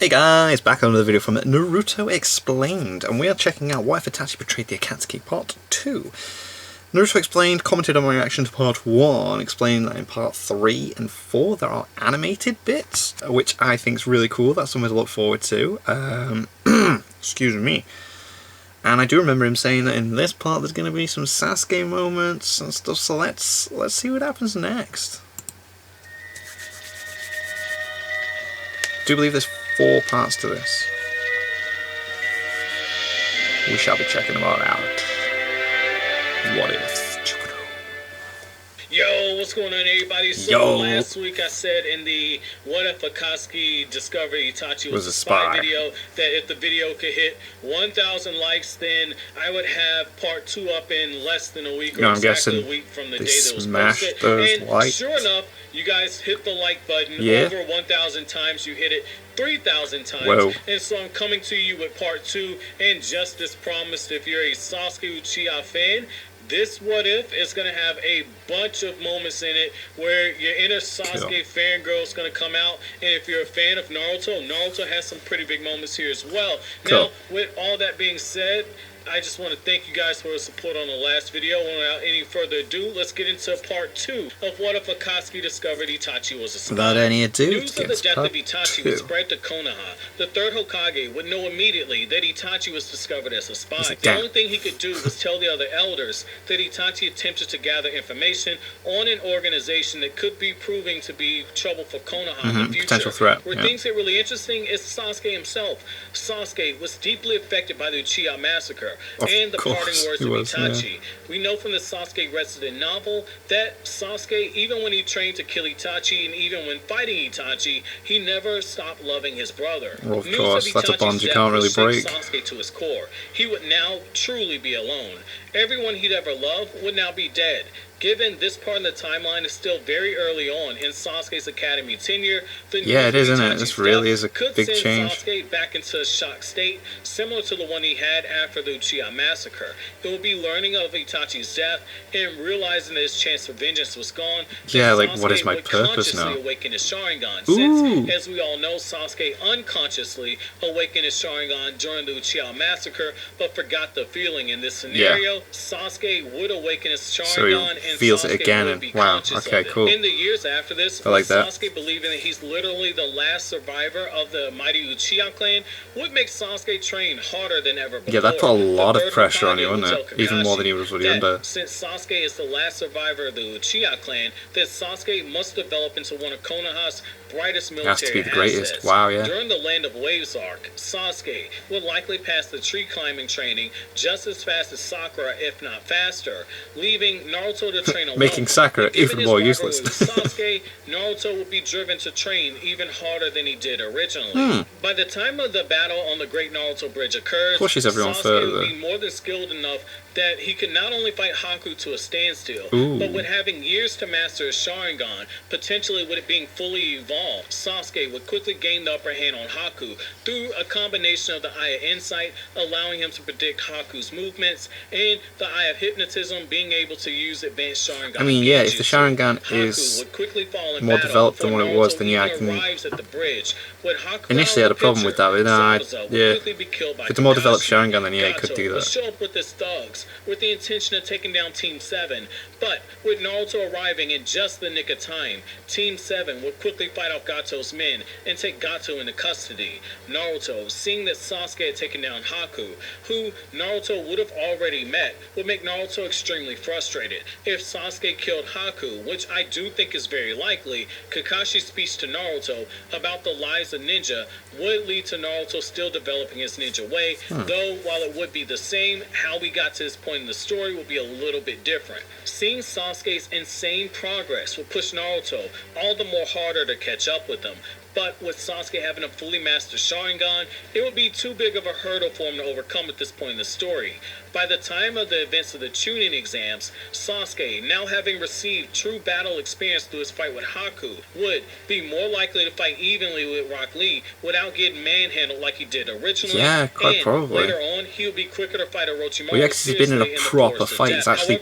Hey guys, back on another video from Naruto Explained, and we are checking out Why if Itachi Betrayed the Akatsuki Part 2. Naruto Explained commented on my reaction to Part 1, explaining that in Part 3 and 4 there are animated bits, which I think is really cool. That's something to look forward to. Excuse me. And I do remember him saying that in this part there's going to be some Sasuke moments and stuff, so let's see what happens next. I do believe there's 4 parts to this. We shall be checking them all out. What if? Yo, what's going on, everybody? So last week I said in the What If Akatsuki discovered Itachi was a spy video that if the video could hit 1,000 likes, then I would have part 2 up in less than a week, or exactly a week from the day that was posted. And sure enough, you guys hit the like button over 1,000 times. You hit it 3,000 times. Whoa. And so I'm coming to you with part 2. And just as promised, if you're a Sasuke Uchiha fan, this What If is going to have a bunch of moments in it where your inner Sasuke fangirl is going to come out. And if you're a fan of Naruto, Naruto has some pretty big moments here as well. Now, with all that being said, I just want to thank you guys for the support on the last video. Without any further ado, let's get into part 2 of What If Akatsuki Discovered Itachi Was a Spy. Without any ado, news of the death of Itachi would spread to Konoha. The third Hokage would know immediately that Itachi was discovered as a spy. The only thing he could do was tell the other elders that Itachi attempted to gather information on an organization that could be proving to be trouble for Konoha in the future. Potential threat. Where things get really interesting is Sasuke himself. Sasuke was deeply affected by the Uchiha massacre and the parting words of Itachi. We know from the Sasuke Resident novel that Sasuke, even when he trained to kill Itachi and even when fighting Itachi, he never stopped loving his brother. Well, of course, that's a bond you can't really break. Sasuke to his core. He would now truly be alone. Everyone he'd ever loved would now be dead. Given this part of the timeline is still very early on in Sasuke's academy tenure, the it is, isn't it? This really is a big change. Sasuke back into a shocked state, similar to the one he had after the Uchiha massacre. He will be learning of Itachi's death and realizing that his chance for vengeance was gone. Yeah, like, what is my purpose now? Awaken his Sharingan, since, as we all know, Sasuke unconsciously awakened his Sharingan during the Uchiha massacre, but forgot the feeling. In this scenario, Sasuke would awaken his Sharingan and feels it again, and wow, okay, cool. In the years after this, I like that. Sasuke believing that he's literally the last survivor of the mighty Uchiha clan would make Sasuke train harder than ever before. Yeah, that put a lot of pressure on you, wouldn't it? Even more than he was already under. Since Sasuke is the last survivor of the Uchiha clan, that Sasuke must develop into one of Konoha's brightest military assets. Has to be the greatest. Wow, yeah. During the Land of Waves arc, Sasuke would likely pass the tree climbing training just as fast as Sakura, if not faster, leaving Naruto to train alone. Making Sakura even more useless. Sasuke, Naruto would be driven to train even harder than he did originally. By the time of the battle on the Great Naruto Bridge occurs, pushes everyone further. Would be more than skilled enough that he could not only fight Haku to a standstill, but with having years to master his Sharingan, potentially with it being fully evolved, Sasuke would quickly gain the upper hand on Haku through a combination of the Eye of Insight, allowing him to predict Haku's movements, and the Eye of Hypnotism, being able to use advanced Sharingan. I mean, yeah, if the Sharingan is more developed than what it was, then yeah, I can... Initially I had a problem with that, but if it's a more developed Sharingan, then yeah, I could do that. Show up with his thugs with the intention of taking down Team 7, but with Naruto arriving in just the nick of time, Team 7 would quickly fight off Gato's men and take Gato into custody. Naruto, seeing that Sasuke had taken down Haku, who Naruto would have already met, would make Naruto extremely frustrated. If Sasuke killed Haku, which I do think is very likely, Kakashi's speech to Naruto about the lies of ninja would lead to Naruto still developing his ninja way, though while it would be the same, how we got to this point in the story will be a little bit different. Seeing Sasuke's insane progress will push Naruto all the more harder to catch up with him. But with Sasuke having a fully mastered Sharingan, it would be too big of a hurdle for him to overcome at this point in the story. By the time of the events of the Chunin exams, Sasuke, now having received true battle experience through his fight with Haku, would be more likely to fight evenly with Rock Lee without getting manhandled like he did originally. Yeah, quite probably. Later on, he would be quicker to fight Orochimaru. Well, yeah, because he's been in a proper fight. He's actually,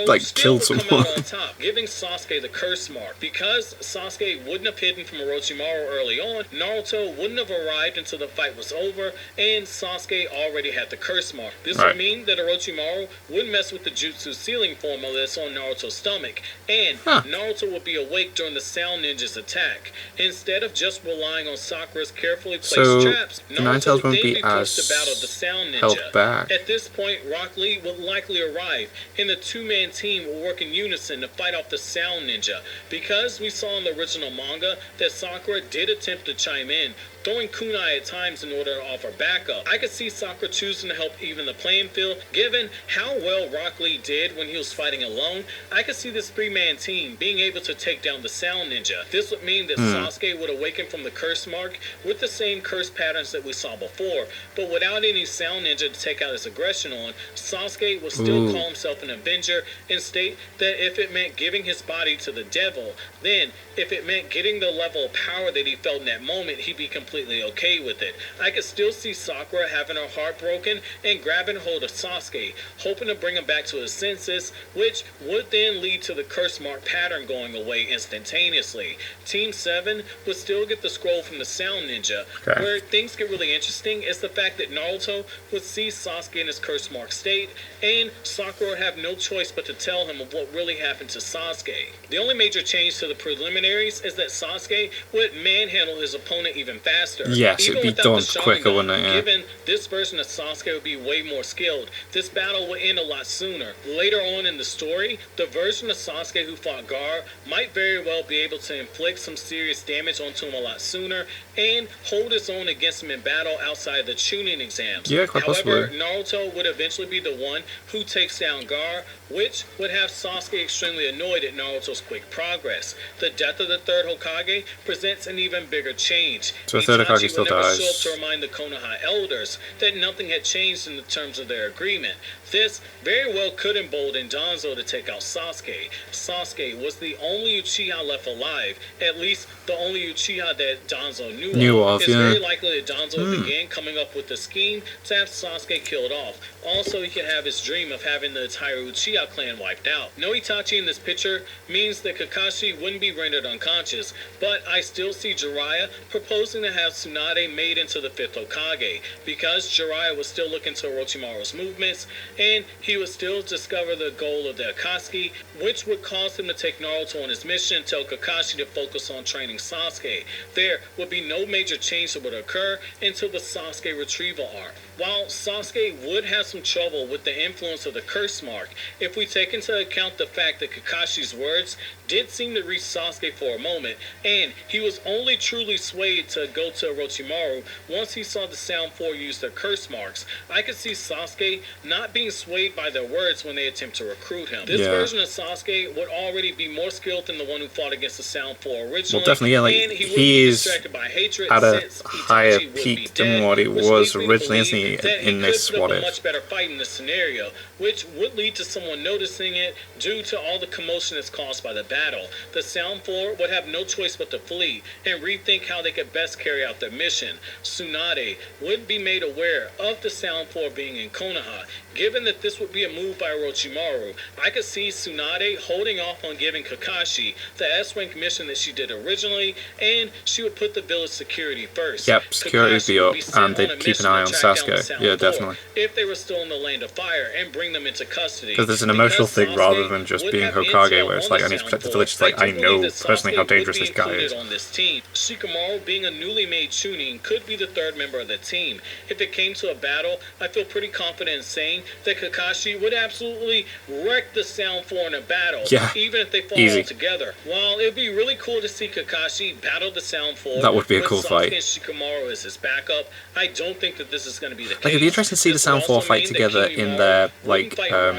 like, killed someone. Out on top, giving Sasuke the curse mark. Because Sasuke wouldn't have hidden from Orochimaru Orochimaru early on, Naruto wouldn't have arrived until the fight was over and Sasuke already had the curse mark. This would mean that Orochimaru wouldn't mess with the jutsu ceiling formula that's on Naruto's stomach, and Naruto would be awake during the Sound Ninja's attack. Instead of just relying on Sakura's carefully placed traps, Naruto would then be forced to battle the Sound Ninja. At this point, Rock Lee would likely arrive, and the two-man team will work in unison to fight off the Sound Ninja. Because we saw in the original manga that Sakura did attempt to chime in, throwing kunai at times in order to offer backup, I could see Sakura choosing to help even the playing field. Given how well Rock Lee did when he was fighting alone, I could see this three-man team being able to take down the Sound Ninja. This would mean that Sasuke would awaken from the curse mark with the same curse patterns that we saw before, but without any Sound Ninja to take out his aggression on, Sasuke would still call himself an Avenger and state that if it meant giving his body to the devil, then if it meant getting the level of power that he felt in that moment, he'd be completely okay with it. I could still see Sakura having her heart broken and grabbing hold of Sasuke, hoping to bring him back to his senses, which would then lead to the curse mark pattern going away instantaneously. Team 7 would still get the scroll from the Sound Ninja. Where things get really interesting is the fact that Naruto would see Sasuke in his curse mark state, and Sakura would have no choice but to tell him of what really happened to Sasuke. The only major change to the preliminaries is that Sasuke would manhandle his opponent even faster. Yes, even it'd be done quicker, wouldn't it? Yeah. Given this version of Sasuke would be way more skilled, this battle would end a lot sooner. Later on in the story, the version of Sasuke who fought Gaara might very well be able to inflict some serious damage onto him a lot sooner and hold his own against him in battle outside the Chunin exams. Yeah, quite However, possibly. Naruto would eventually be the one who takes down Gaara, which would have Sasuke extremely annoyed at Naruto's quick progress. The death of the third Hokage presents an even bigger change. So the third Hokage Itachi still would never dies. show up to remind the Konoha elders that nothing had changed in the terms of their agreement. This very well could embolden Danzo to take out Sasuke. Sasuke was the only Uchiha left alive, at least the only Uchiha that Danzo knew of. It's very likely that Danzo began coming up with a scheme to have Sasuke killed off. Also, he could have his dream of having the entire Uchiha clan wiped out. No Itachi in this picture means that Kakashi wouldn't be rendered unconscious, but I still see Jiraiya proposing to have Tsunade made into the 5th Hokage, because Jiraiya was still looking to Orochimaru's movements, and he would still discover the goal of the Akatsuki, which would cause him to take Naruto on his mission and tell Kakashi to focus on training Sasuke. There would be no major change that would occur until the Sasuke retrieval arc. While Sasuke would have some trouble with the influence of the curse mark, if we take into account the fact that Kakashi's words did seem to reach Sasuke for a moment, and he was only truly swayed to go to Orochimaru once he saw the Sound 4 use their curse marks, I could see Sasuke not being swayed by their words when they attempt to recruit him. This version of Sasuke would already be more skilled than the one who fought against the Sound 4 originally, Well, definitely, yeah, like, and he, he is distracted by hatred at a since higher Itachi would be peak dead, than what it which was leads me to originally, isn't believe he, that in this could What put up If? a much better fight in this scenario, which would lead to someone noticing it due to all the commotion that's caused by the battle. The Sound 4 would have no choice but to flee and rethink how they could best carry out their mission. Tsunade would be made aware of the Sound 4 being in Konoha. Given that this would be a move by Orochimaru, I could see Tsunade holding off on giving Kakashi the S-rank mission that she did originally, and she would put the village security first. Yep, security would be up, and they'd they'd keep an eye on Sasuke. Yeah, definitely. If they were still in the Land of Fire, and bring them into custody. Because there's an emotional thing rather than just being Hokage, where it's like, I need to protect the village. It's like, I know personally how dangerous this guy is. On this team. Shikamaru, being a newly made Chunin, could be the third member of the team. If it came to a battle, I feel pretty confident in saying that Kakashi would absolutely wreck the Sound 4 in a battle, even if they fall all together. While it would be really cool to see Kakashi battle the Sound 4, that would be a cool fight. And Shikamaru as his backup, I don't think that this is going to be the case. Like, it'd be interesting to see the Sound 4 fight together in their, like,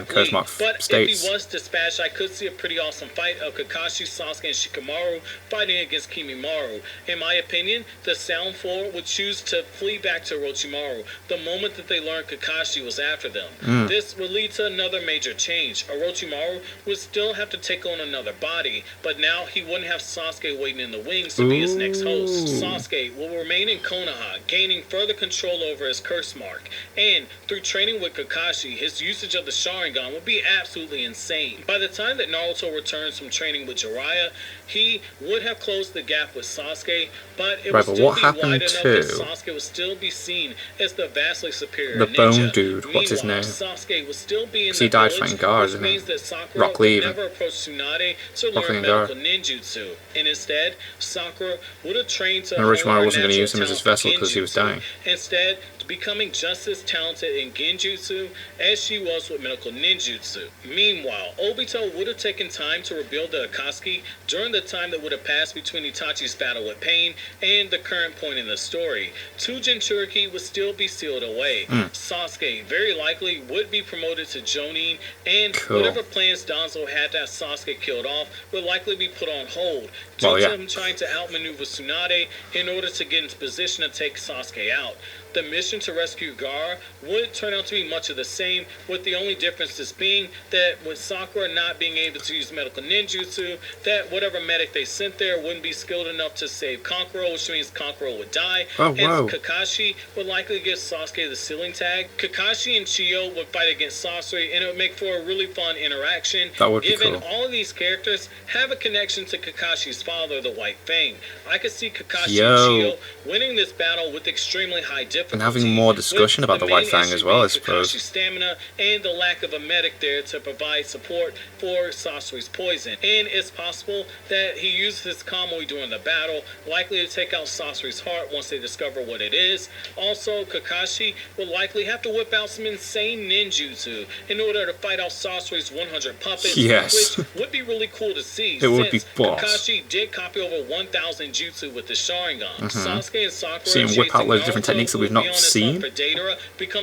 curse mark states. But if he was dispatched, I could see a pretty awesome fight of Kakashi, Sasuke, and Shikamaru fighting against Kimimaru. In my opinion, the Sound Four would choose to flee back to Orochimaru the moment that they learned Kakashi was after them. This would lead to another major change. Orochimaru would still have to take on another body, but now he wouldn't have Sasuke waiting in the wings to be his next host. Sasuke will remain in Konoha, gaining further control over his curse mark, and through training with Kakashi, his usage of the Sharingan would be absolutely insane. By the time that Naruto returns from training with Jiraiya, he would have closed the gap with Sasuke, but it would still be wide enough that Sasuke would still be seen as the vastly superior ninja. The bone dude, what's his name? Sasuke would still be in he the died village, fighting guards, which didn't he? means that Sakura Rock Lee would even. never approach Tsunade to Rock Lee learn and medical ninjutsu, and instead, Sakura would have trained to And Orochimaru wasn't going to use him as his vessel because he was dying. Instead, becoming just as talented in genjutsu as she was with medical ninjutsu. Meanwhile, Obito would have taken time to rebuild the Akatsuki during the time that would have passed between Itachi's battle with Pain and the current point in the story. Two Jinchuriki would still be sealed away. Sasuke very likely would be promoted to Jonin, and whatever plans Danzo had to have Sasuke killed off would likely be put on hold due to him trying to outmaneuver Tsunade in order to get into position to take Sasuke out. The mission to rescue Gaara would turn out to be much of the same, with the only differences being that with Sakura not being able to use medical ninjutsu, that whatever medic they sent there wouldn't be skilled enough to save Kankuro, which means Kankuro would die. And Kakashi would likely give Sasuke the ceiling tag. Kakashi and Chiyo would fight against Sasori, and it would make for a really fun interaction. That would be given cool. all of these characters have a connection to Kakashi's father, the White Fang. I could see Kakashi and Chiyo winning this battle with extremely high difficulty. And having more discussion about the White Fang as well, I suppose. Kakashi's stamina and the lack of a medic there to provide support for Sasori's poison. And it's possible that he uses his Kamui during the battle, likely to take out Sasori's heart once they discover what it is. Also, Kakashi will likely have to whip out some insane ninjutsu in order to fight off Sasori's 100 puppets, which would be really cool to see. It would be boss. Kakashi did copy over 1,000 jutsu with the Sharingan. Sasuke and Sakura See him whip out loads of different techniques that we've not seen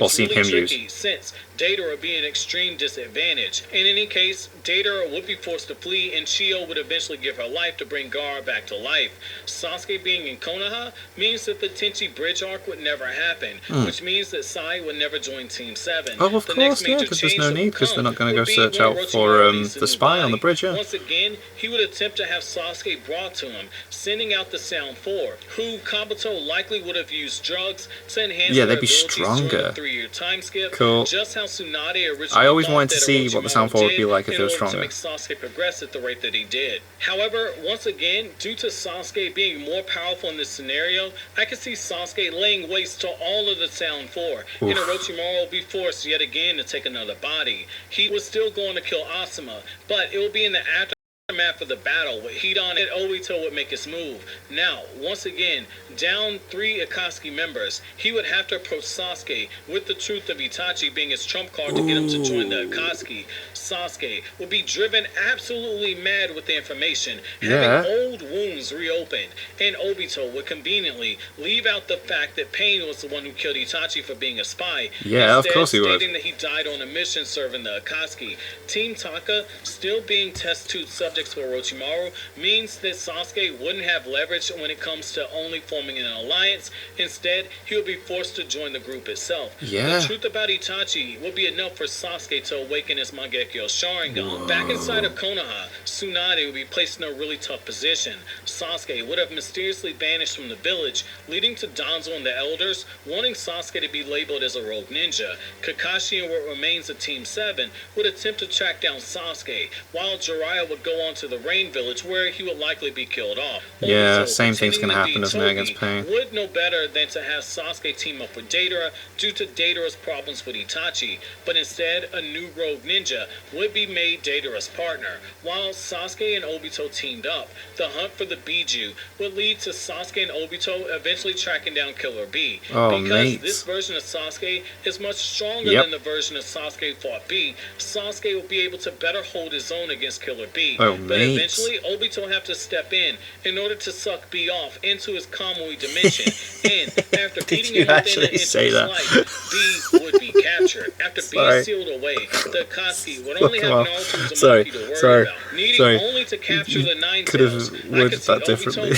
or seen him use. Since Deidara being an extreme disadvantage. In any case, Deidara would be forced to flee, and Chiyo would eventually give her life to bring Gaara back to life. Sasuke being in Konoha means that the Tenchi Bridge arc would never happen, which means that Sai would never join Team 7. Oh, of course, yeah, because there's no need, because they're not going to go search out for the spy on the bridge, Once again, he would attempt to have Sasuke brought to him, sending out the Sound 4, who Kabuto likely would have used drugs to enhance their they'd be abilities stronger. during the 3-year time skip. Cool. Just how Tsunade originally I always thought wanted to that see what the Sound 4 would be like if it was in order stronger. to make Sasuke progress at the rate that he did. However, once again, due to Sasuke being more powerful in this scenario, I could see Sasuke laying waste to all of the Sound 4, and Orochimaru will be forced yet again to take another body. He was still going to kill Asuma, but it will be in the aftermath of the battle where Hidan and Obito would make his move. Now, once again, down 3 Akatsuki members, he would have to approach Sasuke with the truth of Itachi being his trump card to get him to join the Akatsuki. Sasuke would be driven absolutely mad with the information, having old wounds reopened, and Obito would conveniently leave out the fact that Pain was the one who killed Itachi for being a spy. Yeah, of course he would. Stating that he died on a mission serving the Akatsuki. Team Taka still being test tube subjects for Orochimaru means that Sasuke wouldn't have leverage when it comes to only forming an alliance. Instead, he would be forced to join the group itself. The truth about Itachi would be enough for Sasuke to awaken his Mangekyo Sharingan. Back inside of Konoha, Tsunade would be placed in a really tough position. Sasuke would have mysteriously vanished from the village, leading to Danzo and the elders wanting Sasuke to be labeled as a rogue ninja. Kakashi and what remains of Team 7 would attempt to track down Sasuke, while Jiraiya would go on to the Rain Village where he would likely be killed off. Yeah, Obito, same thing's gonna happen, isn't it, Tobi, against Pain? would know better than to have Sasuke team up with Deidara due to Deidara's problems with Itachi, but instead a new rogue ninja would be made Deidara's partner. While Sasuke and Obito teamed up, the hunt for the Biju would lead to Sasuke and Obito eventually tracking down Killer B. Because this version of Sasuke is much stronger than the version of Sasuke fought B, Sasuke will be able to better hold his own against Killer B. But eventually, Obito will have to step in order to suck B off into his Kamui dimension. And after beating him within an inch of his life, B would be captured. After being sealed away, the Akatsuki would only have Naruto's Uzumaki to worry about, needing only to capture the 9 tails. I could see Obito going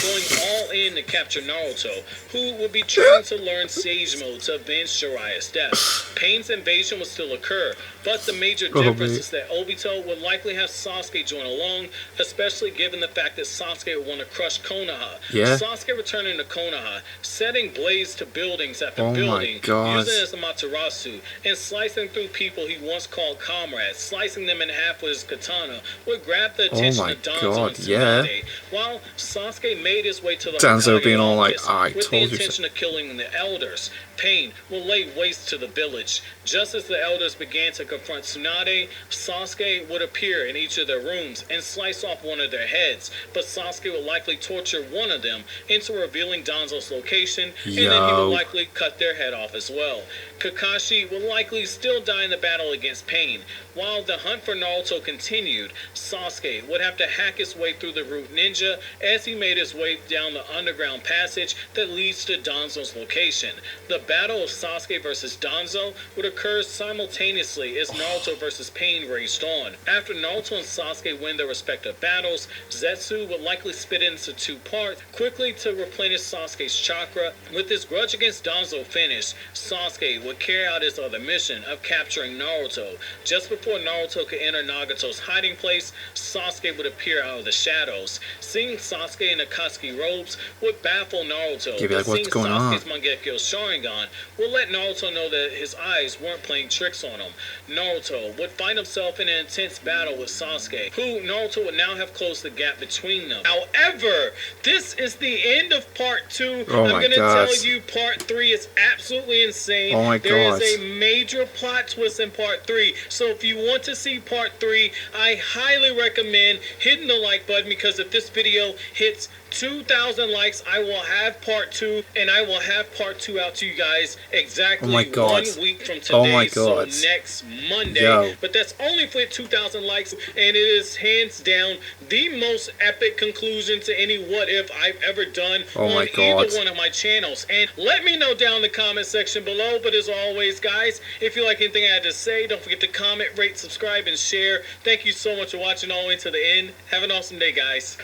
all all in to capture Naruto, who would be trying to learn Sage Mode to avenge Jiraiya's death. Pain's invasion would still occur, but the major difference is that Obito would likely have Sasuke join along, especially given the fact that Sasuke would want to crush Konoha. Yeah. Sasuke returning to Konoha, setting blaze to buildings after Oh my building, God. using it as a Materasu, and slicing through people he once called comrades, slicing them in half with his katana, would grab the attention my of Danzo God, and yeah. Tsunade, while Sasuke made his way to the Danzo Hokage being all like, office "I with the told you so." intention of killing the elders. Pain will lay waste to the village. Just as the elders began to confront Tsunade, Sasuke would appear in each of their rooms and slice off one of their heads, but Sasuke would likely torture one of them into revealing Danzo's location, and then he would likely cut their head off as well. Kakashi would likely still die in the battle against Pain. While the hunt for Naruto continued, Sasuke would have to hack his way through the Root Ninja as he made his way down the underground passage that leads to Danzo's location. The battle of Sasuke versus Danzo would occur simultaneously as Naruto versus Pain raged on. After Naruto and Sasuke win their respective battles, Zetsu would likely split into two parts, quickly to replenish Sasuke's chakra. With his grudge against Danzo finished, Sasuke would carry out his other mission of capturing Naruto. Just before Naruto could enter Nagato's hiding place, Sasuke would appear out of the shadows. Seeing Sasuke in Akatsuki robes would baffle Naruto, You'd be like, but "What's seeing going on?" Sasuke's Mangekyo Sharingan would let Naruto know that his eyes weren't playing tricks on him. Naruto would find himself in an intense battle with Sasuke, who Naruto would now have closed the gap between them. However, this is the end of part 2. Oh I'm my going to God. tell you part 3 is absolutely insane. Oh my There God. is a major plot twist in part 3. So if you want to see part 3, I highly recommend hitting the like button, because if this video hits 2,000 likes, I will have part 2, and I will have part 2 out to you guys exactly Oh my God. 1 week from today. Oh my God. So next Monday. Yo. But that's only for 2,000 likes, and it is hands down the most epic conclusion to any what if I've ever done Oh my on God. either one of my channels. And let me know down in the comment section below. But as always, guys, if you like anything I had to say, don't forget to comment, rate, subscribe, and share. Thank you so much for watching all the way to the end. Have an awesome day, guys.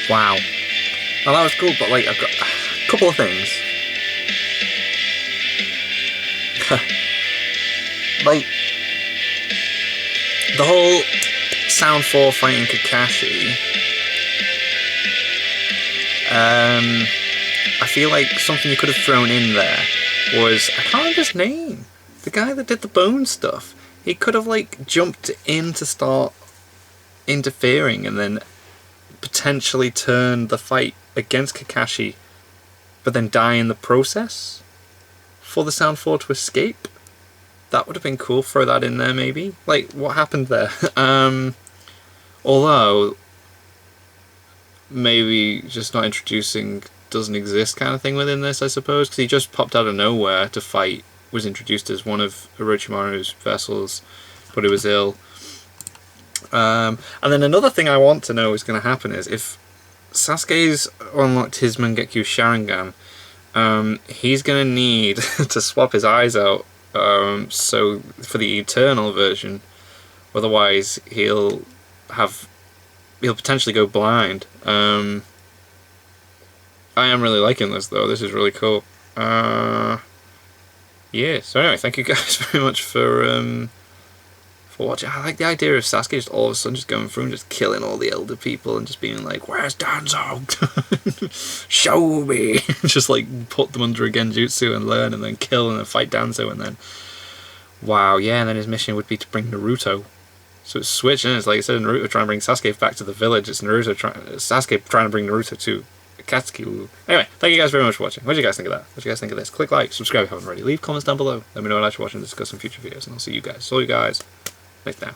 Wow. Well, that was cool, but like, I've got a couple of things. Like, the whole Sound 4 fighting Kakashi. I feel like something you could have thrown in there was, I can't remember his name. The guy that did the bone stuff. He could have like jumped in to start interfering and then potentially turn the fight against Kakashi, but then die in the process for the Sound 4 to escape. That would have been cool. Throw that in there maybe. Like, what happened there? Although maybe just not introducing doesn't exist kind of thing within this, I suppose, because he just popped out of nowhere to fight, was introduced as one of Orochimaru's vessels, but he was ill. And then another thing I want to know is going to happen is if Sasuke's unlocked his Mangekyo Sharingan, he's going to need to swap his eyes out, so for the eternal version, otherwise he'll potentially go blind. I am really liking this though. This is really cool. Yeah. So anyway, thank you guys very much for watching. I like the idea of Sasuke just all of a sudden just going through and just killing all the elder people and just being like, "Where's Danzo? Show me!" Just like put them under a genjutsu and learn, and then kill and then fight Danzo, and then wow, yeah. And then his mission would be to bring Naruto. So it's switched, and it's like I said, Naruto trying to bring Sasuke back to the village. It's Sasuke trying to bring Naruto to Akatsuki. Anyway, thank you guys very much for watching. What do you guys think of that? What do you guys think of this? Click like, subscribe if you haven't already. Leave comments down below. Let me know what I should watch and discuss in future videos, and I'll see you guys. Next now.